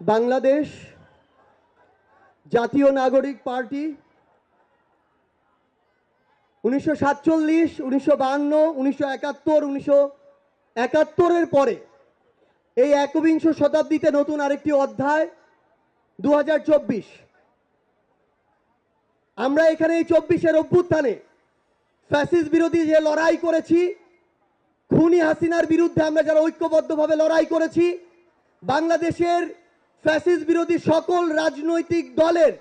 বাংলাদেশ জাতীয় নাগরিক পার্টি 1947, 1952, 1971, 1971-এর পরে এই একবিংশ শতাব্দীতে নতুন আরেকটি অধ্যায় 2024। আমরা এখানে এই 24-এর অভ্যুত্থানে ফ্যাসিস্ট বিরোধী যে লড়াই করেছি, খুনি হাসিনার বিরুদ্ধে আমরা যারা ঐক্যবদ্ধভাবে লড়াই করেছি, বাংলাদেশের ফ্যাসিস্ট বিরোধী সকল রাজনৈতিক দলের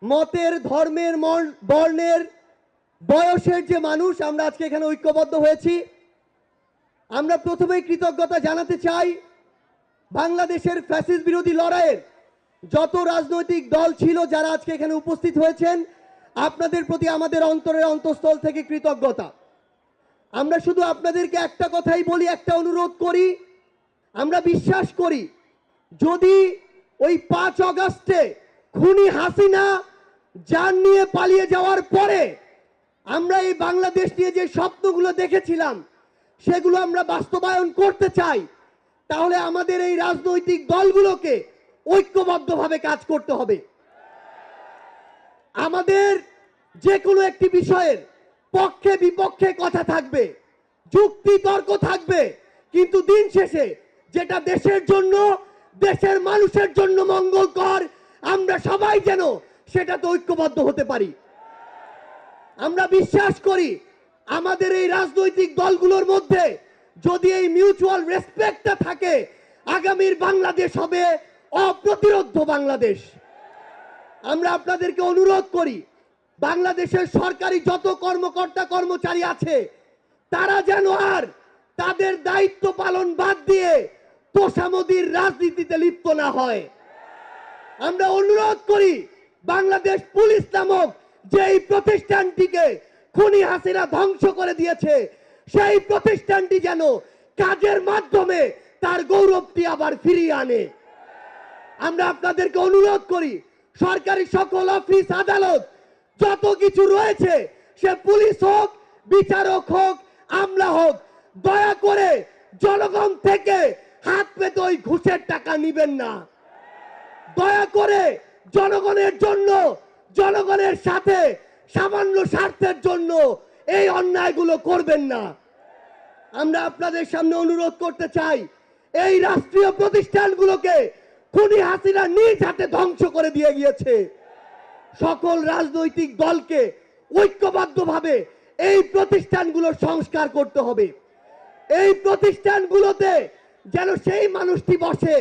মতের, ধর্মের, বর্ণের, বয়সের যে মানুষ আমরা আজকে এখানে ঐক্যবদ্ধ হয়েছি। আমরা প্রথমেই কৃতজ্ঞতা জানাতে চাই বাংলাদেশের ফ্যাসিস্ট বিরোধী লড়াইয়ের যত রাজনৈতিক দল ছিল যারা আজকে এখানে উপস্থিত হয়েছেন, আপনাদের প্রতি আমাদের অন্তরের অন্তঃস্থল থেকে কৃতজ্ঞতা। আমরা শুধু আপনাদেরকে একটা কথাই বলি, একটা অনুরোধ করি। আমরা বিশ্বাস করি যদি ওই 5 আগস্টে খুনি হাসিনা জান নিয়ে পালিয়ে যাওয়ার পরে আমরা এই বাংলাদেশ নিয়ে যে স্বপ্নগুলো দেখেছিলাম সেগুলো আমরা বাস্তবায়ন করতে চাই, তাহলে আমাদের এই রাজনৈতিক দলগুলোকে ঐক্যবদ্ধভাবে কাজ করতে হবে। আমাদের যে কোনো একটি বিষয়ের পক্ষে বিপক্ষে কথা থাকবে, যুক্তি তর্ক থাকবে, কিন্তু দিন শেষে যেটা দেশের জন্য, দেশের মানুষের জন্য মঙ্গলকর, আমরা সবাই যেন সেটাতে ঐক্যবদ্ধ হতে পারি। আমরা বিশ্বাস করি আমাদের এই রাজনৈতিক দলগুলোর মধ্যে যদি এই মিউচুয়াল রেসপেক্টটা থাকে, আগামীর বাংলাদেশ হবে অপ্রতিরোধ্য বাংলাদেশ। আমরা আপনাদেরকে অনুরোধ করি বাংলাদেশের সরকারি যত কর্মকর্তা কর্মচারী আছে তারা যেন আর তাদের দায়িত্ব পালন বাদ দিয়ে তোষামোদির রাজনীতিতে লিপ্ত না হয়। আমরা অনুরোধ করি বাংলাদেশ পুলিশ নামক যেই প্রতিষ্ঠানটিকে খুনি হাসিনা ধ্বংস করে দিয়েছে সেই প্রতিষ্ঠানটি যেন কাজের মাধ্যমে তার গৌরবটি আবার ফিরিয়ে আনে। আমরা আপনাদেরকে অনুরোধ করি সরকারি সকল অফিস আদালত যত কিছু রয়েছে, সে পুলিশ হোক, বিচারক হোক, আমলা হোক, দয়া করে জনগণ থেকে হাত পেতে ওই ঘুষের টাকা নিবেন না। দয়া করে জনগণের জন্য, জনগণের সাথে সামান্য স্বার্থের জন্য এই অন্যায়গুলো করবেন না। আমরা আপনাদের সামনে অনুরোধ করতে চাই এই রাষ্ট্রীয় প্রতিষ্ঠানগুলোকে খুনি হাসিনা নিজ হাতে ধ্বংস করে দিয়ে গিয়েছে। সকল রাজনৈতিক দলকে ঐক্যবদ্ধভাবে এই প্রতিষ্ঠানগুলো সংস্কার করতে হবে। এই প্রতিষ্ঠানগুলোতে যেন সেই মানুষটি বসে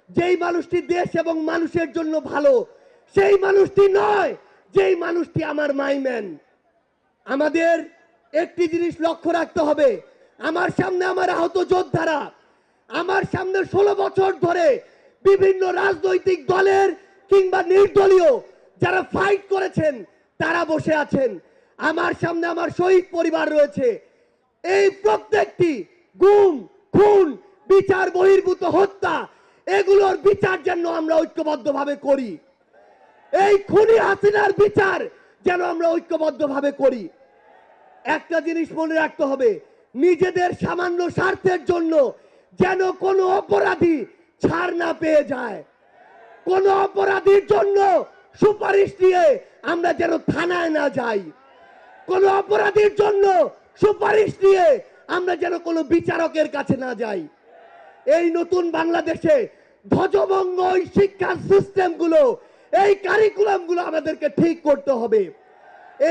যেই মানুষটি দেশ এবং মানুষের জন্য ভালো, সেই মানুষটি নয় যেই মানুষটি আমার মাইম্যান। আমাদের একটি জিনিস লক্ষ্য রাখতে হবে, আমার সামনে আমার আহত যোদ্ধারা, আমার সামনে 16 বছর ধরে বিভিন্ন রাজনৈতিক দলের কিংবা নির্দলীয় যারা ফাইট করেছেন তারা বসে আছেন। আমার সামনে আমার শহীদ পরিবার রয়েছে। এই প্রত্যেকটি গুম, খুন, বিচার বহির্ভূত হত্যা, এগুলোর বিচার যেন আমরা ঐক্যবদ্ধভাবে করি। এই খুনি হাসিনার বিচার যেন আমরা ঐক্যবদ্ধভাবে করি। একটা জিনিস মনে রাখতে হবে, নিজেদের সামান্য স্বার্থের জন্য যেন কোনো অপরাধী ছাড় না পেয়ে যায়। কোন অপরাধীর জন্য সুপারিশ নিয়ে আমরা যেন থানায় না যাই। কোন অপরাধীর জন্য সুপারিশ নিয়ে আমরা যেন কোনো বিচারকের কাছে না যাই। এই নতুন বাংলাদেশে ধ্বজভঙ্গ শিক্ষার সিস্টেমগুলো, এই কারিকুলামগুলো আমাদেরকে ঠিক করতে হবে।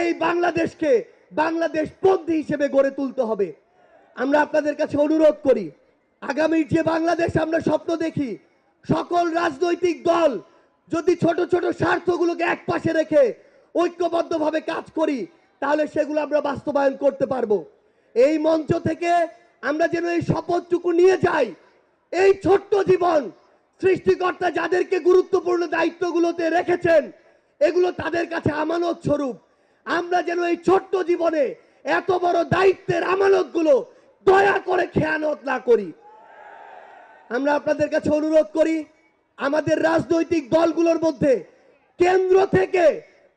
এই বাংলাদেশকে বাংলাদেশপন্থী হিসেবে গড়ে তুলতে হবে। আমরা আপনাদের কাছে অনুরোধ করি আগামীর যে বাংলাদেশ আমরা স্বপ্ন দেখি, সকল রাজনৈতিক দল যদি ছোট ছোট স্বার্থগুলোকে এক পাশে রেখে ঐক্যবদ্ধভাবে কাজ করি তাহলে সেগুলো আমরা বাস্তবায়ন করতে পারবো। এই মঞ্চ থেকে আমরা যেন এই শপথটুকু নিয়ে যাই, এই ছোট্ট জীবন সৃষ্টিকর্তা যাদেরকে গুরুত্বপূর্ণ দায়িত্বগুলোতে রেখেছেন এগুলো তাদের কাছে আমানত স্বরূপ। আমরা যেন এই ছোট্ট জীবনে এত বড় দায়িত্বের আমানতগুলো দয়া করে খেয়ানত না করি। আমরা আপনাদের কাছে অনুরোধ করি আমাদের রাজনৈতিক দলগুলোর মধ্যে কেন্দ্র থেকে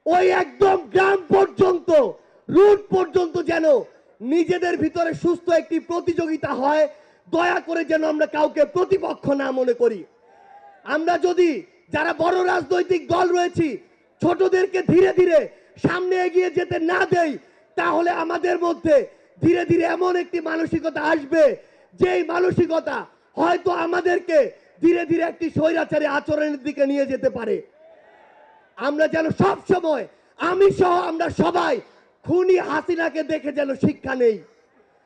ওই একদম গ্রাম পর্যন্ত, রুট পর্যন্ত যেন নিজেদের ভিতরে সুস্থ একটি প্রতিযোগিতা হয়। দয়া করে যেন আমরা কাউকে প্রতিপক্ষ না মনে করি। আমরা যদি যারা বড় রাজনৈতিক দল রয়েছি ছোটদেরকে ধীরে ধীরে সামনে এগিয়ে যেতে না দেই, তাহলে আমাদের মধ্যে ধীরে ধীরে এমন একটি মানসিকতা আসবে, যেই মানসিকতা হয়তো আমাদেরকে ধীরে ধীরে একটি স্বৈরাচারী আচরণের দিকে নিয়ে যেতে পারে। আমরা যেন সব সময়, আমি সহ আমরা সবাই খুনি হাসিনাকে দেখে যেন শিক্ষা নেই।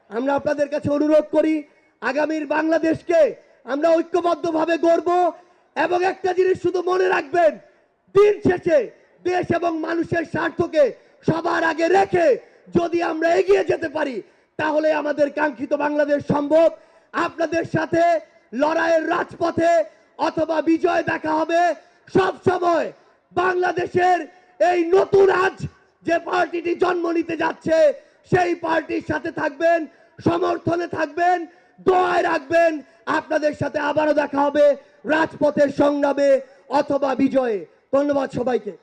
আমরা আপনাদের কাছে অনুরোধ করি, আগামীর বাংলাদেশকে আমরা ঐক্যবদ্ধভাবে গড়ব। এবং একটা জিনিস শুধু মনে রাখবেন, দিন শেষে দেশ এবং মানুষের স্বার্থকে সবার আগে রেখে যদি আমরা এগিয়ে যেতে পারি, তাহলে আমাদের কাঙ্ক্ষিত বাংলাদেশ সম্ভব। আপনাদের সাথে লড়াইয়ের রাজপথে অথবা বিজয় দেখা হবে। সব সময় বাংলাদেশের এই নতুন আজ যে পার্টিটি জন্ম নিতে যাচ্ছে, সেই পার্টির সাথে থাকবেন, সমর্থনে থাকবেন, দোয়ায় রাখবেন। আপনাদের সাথে আবারও দেখা হবে রাজপথের সংগ্রামে অথবা বিজয়ে। ধন্যবাদ সবাইকে।